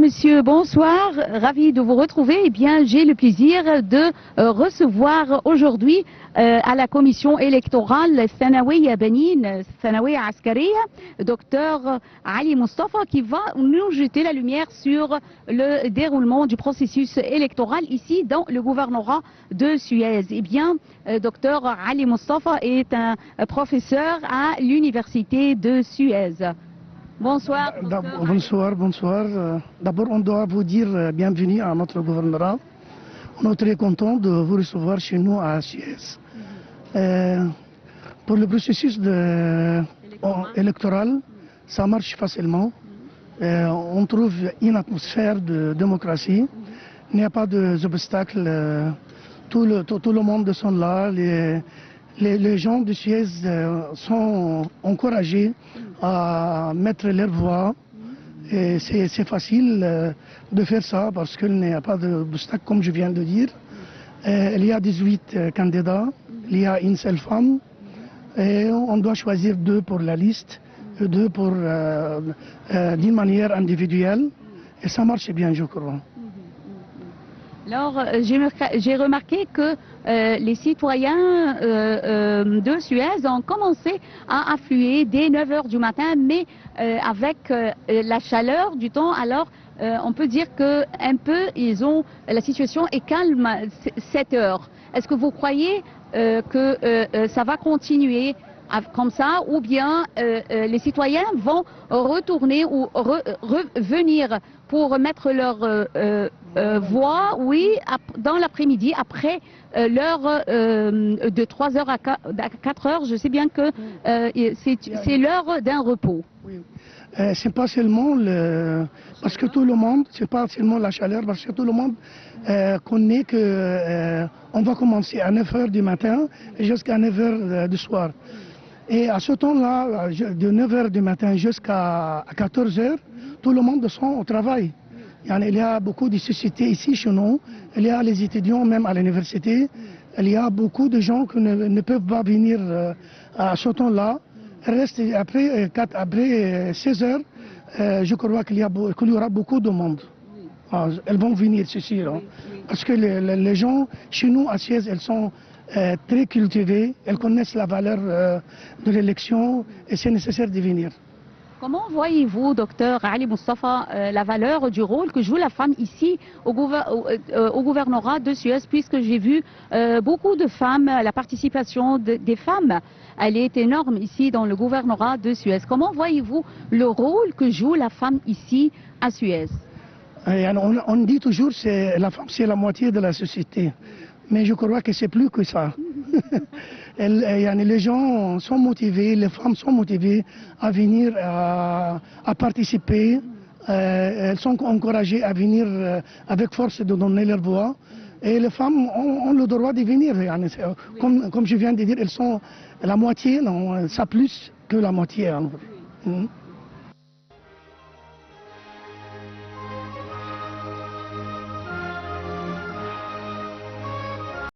monsieur, bonsoir. Ravi de vous retrouver. Eh bien, j'ai le plaisir de recevoir aujourd'hui à la commission électorale Thanawiya Benin, Thanawiya Askariya, docteur Ali Mustafa, qui va nous jeter la lumière sur le déroulement du processus électoral ici dans le gouvernorat de Suez. Eh bien, docteur Ali Mustafa est un professeur à l'université de Suez. Bonsoir. Bonsoir. D'abord, on doit vous dire bienvenue à notre gouvernorat. On est très content de vous recevoir chez nous à Suez. Pour le processus électoral, ça marche facilement. On trouve une atmosphère de démocratie. Il n'y a pas d'obstacles. Tout le monde sont là. Les gens de Suez sont encouragés à mettre leur voix. Et c'est facile de faire ça parce qu'il n'y a pas d'obstacle, comme je viens de dire. Il y a 18 candidats, il y a une seule femme. Et on doit choisir 2 pour la liste, 2 pour d'une manière individuelle. Et ça marche bien, je crois. Alors, j'ai remarqué que les citoyens de Suez ont commencé à affluer dès 9 h du matin, mais avec la chaleur du temps, alors on peut dire que la situation est calme 7 h. Est-ce que vous croyez que ça va continuer comme ça, ou bien les citoyens vont retourner ou revenir pour mettre leur voix, oui, dans l'après-midi, après l'heure de 3 h à 4 h. Je sais bien que c'est l'heure d'un repos. Oui. C'est pas seulement parce que tout le monde, c'est pas seulement la chaleur, parce que tout le monde connaît que on va commencer à 9 h du matin jusqu'à 9 h du soir. Et à ce temps-là, de 9 h du matin jusqu'à 14 h, tout le monde sont au travail. Il y a beaucoup de sociétés ici chez nous, il y a les étudiants même à l'université, il y a beaucoup de gens qui ne peuvent pas venir à ce temps-là. Après 16 h, je crois qu'il y aura beaucoup de monde. Elles vont venir, c'est sûr. Hein. Parce que les gens chez nous à Suez, elles sont très cultivées, elles connaissent la valeur de l'élection et c'est nécessaire de venir. Comment voyez-vous, docteur Ali Mustafa, la valeur du rôle que joue la femme ici au gouvernorat de Suez, puisque j'ai vu beaucoup de femmes, la participation des femmes, elle est énorme ici dans le gouvernorat de Suez. Comment voyez-vous le rôle que joue la femme ici à Suez? On dit toujours que la femme c'est la moitié de la société, mais je crois que c'est plus que ça. Les gens sont motivés, les femmes sont motivées à venir, à participer. Elles sont encouragées à venir avec force de donner leur voix. Et les femmes ont le droit de venir. Comme je viens de dire, elles sont la moitié, non, ça plus que la moitié.